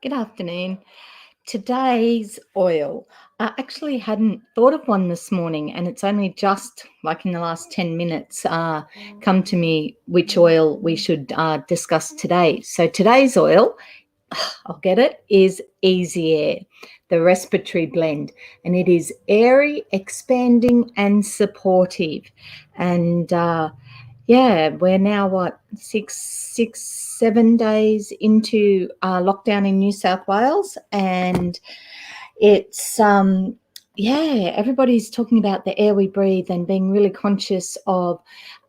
Good afternoon. Today's oil. I actually hadn't thought of one this morning, and it's only just like in the last 10 minutes come to me which oil we should discuss today. So today's oil, I'll get it, is Easy Air, the respiratory blend, and it is airy, expanding, and supportive. And yeah, we're now what 7 days into lockdown in New South Wales, and it's yeah, everybody's talking about the air we breathe and being really conscious of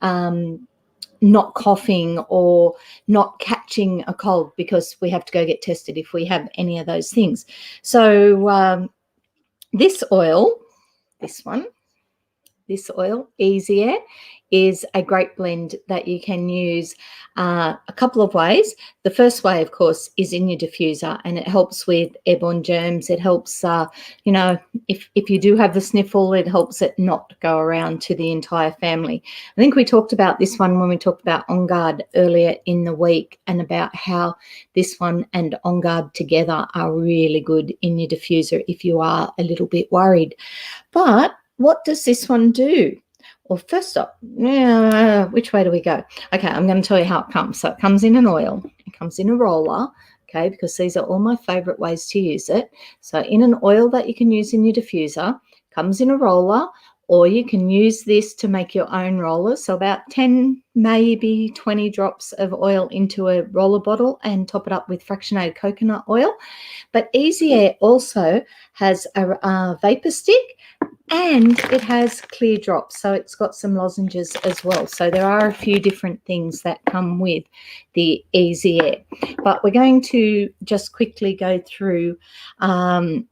not coughing or not catching a cold, because we have to go get tested if we have any of those things. So this oil, this one, this oil, Easy Air, is a great blend that you can use a couple of ways. The first way, of course, is in your diffuser, and it helps with airborne germs. It helps, if you do have the sniffle, it helps it not go around to the entire family. I think we talked about this one when we talked about On Guard earlier in the week, and about how this one and On Guard together are really good in your diffuser if you are a little bit worried. But what does this one do? Well, first up, which way do we go? Okay, I'm going to tell you how it comes. So it comes in an oil, it comes in a roller, okay, because these are all my favourite ways to use it. So in an oil that you can use in your diffuser, comes in a roller, or you can use this to make your own rollers. So about 10, maybe 20 drops of oil into a roller bottle and top it up with fractionated coconut oil. But Easy Air also has a vapor stick, and it has clear drops, so it's got some lozenges as well. So there are a few different things that come with the Easy Air, but we're going to just quickly go through how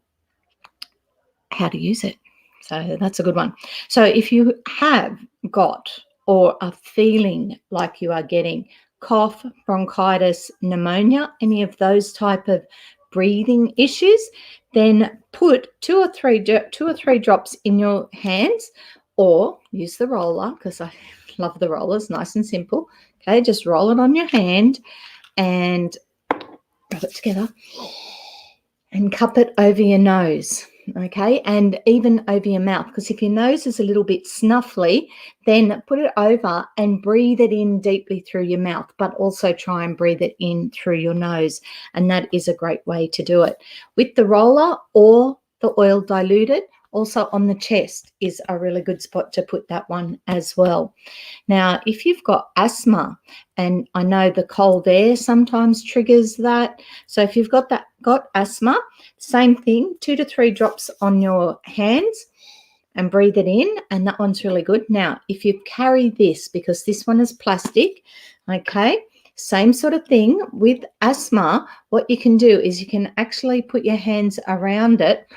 to use it. So that's a good one. So if you have got or are feeling like you are getting cough, bronchitis, pneumonia, any of those type of breathing issues, then put two or three drops in your hands, or use the roller, because I love the rollers, nice and simple. Okay, just roll it on your hand and rub it together and cup it over your nose. Okay, and even over your mouth, because if your nose is a little bit snuffly, then put it over and breathe it in deeply through your mouth, but also try and breathe it in through your nose. And that is a great way to do it. With the roller or the oil diluted, also on the chest is a really good spot to put that one as well. Now, if you've got asthma, and I know the cold air sometimes triggers that, so if you've got asthma, same thing, 2 to 3 drops on your hands and breathe it in, and that one's really good. Now, if you carry this, because this one is plastic, okay, same sort of thing with asthma, what you can do is you can actually put your hands around it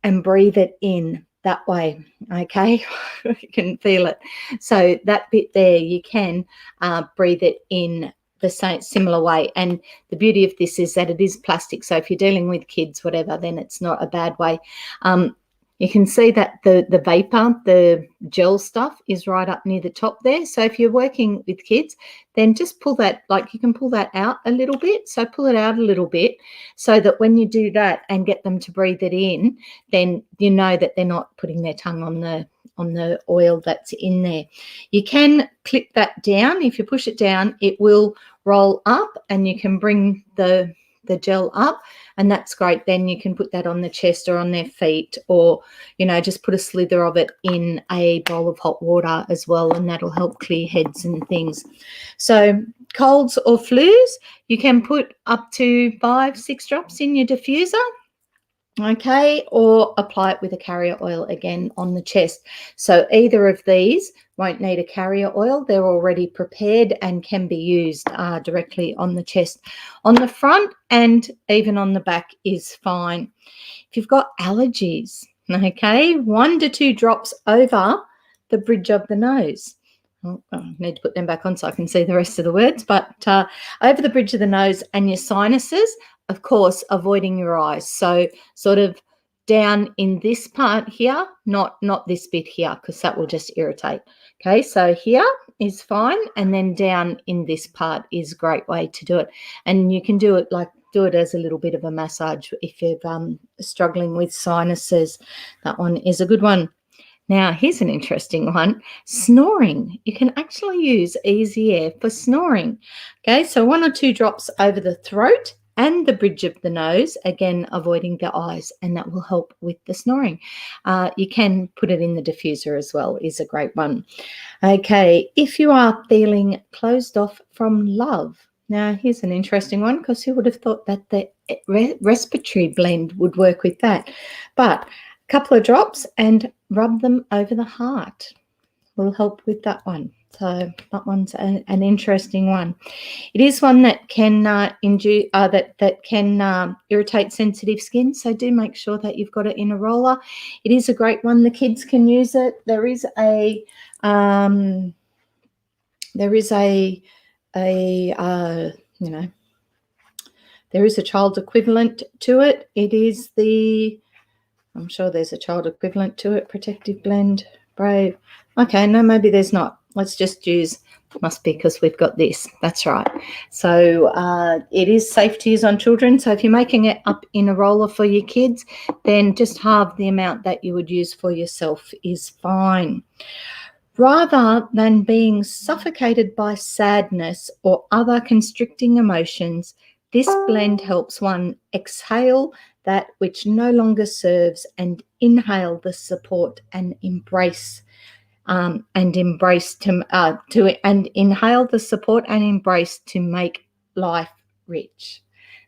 and breathe it in that way, okay? You can feel it. So that bit there, you can breathe it in the same similar way. And the beauty of this is that it is plastic, so if you're dealing with kids, whatever, then it's not a bad way. You can see that the vapor, the gel stuff, is right up near the top there. So if you're working with kids, then just pull that, like you can pull that out a little bit. So pull it out a little bit, so that when you do that and get them to breathe it in, then you know that they're not putting their tongue on the oil that's in there. You can clip that down. If you push it down, it will roll up, and you can bring the gel up, and that's great. Then you can put that on the chest or on their feet, or just put a slither of it in a bowl of hot water as well, and that'll help clear heads and things. So colds or flus, you can put up to 5-6 drops in your diffuser, okay, or apply it with a carrier oil again on the chest. So either of these won't need a carrier oil. They're already prepared and can be used directly on the chest. On the front and even on the back is fine. If you've got allergies, okay, 1 to 2 drops over the bridge of the nose. Oh, I need to put them back on so I can see the rest of the words, but over the bridge of the nose and your sinuses, of course, avoiding your eyes. So sort of down in this part here, not this bit here, because that will just irritate. Okay, so here is fine, and then down in this part is a great way to do it. And you can do it like do it as a little bit of a massage if you're struggling with sinuses. That one is a good one. Now, here's an interesting one. Snoring. You can actually use Easy Air for snoring. Okay, so 1 or 2 drops over the throat and the bridge of the nose, again, avoiding the eyes, and that will help with the snoring. You can put it in the diffuser as well, is a great one. Okay, if you are feeling closed off from love. Now, here's an interesting one, because who would have thought that the respiratory blend would work with that? But couple of drops and rub them over the heart will help with that one. So that one's an interesting one. It is one that can irritate sensitive skin, so do make sure that you've got it in a roller. It is a great one. The kids can use it. There is a child equivalent to it. It is I'm sure there's a child equivalent to it. Protective Blend, Brave. Okay, no, maybe there's not. Let's just use, must be because we've got this. That's right. So it is safe to use on children. So if you're making it up in a roller for your kids, then just halve the amount that you would use for yourself is fine. Rather than being suffocated by sadness or other constricting emotions, this blend helps one exhale that which no longer serves and inhale the support and inhale the support and embrace to make life rich.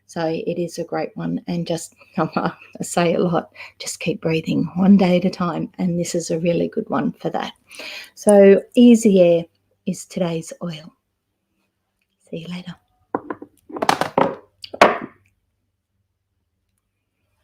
So it is a great one, and just, I say a lot, just keep breathing one day at a time, and this is a really good one for that. So Easy Air is today's oil. See you later.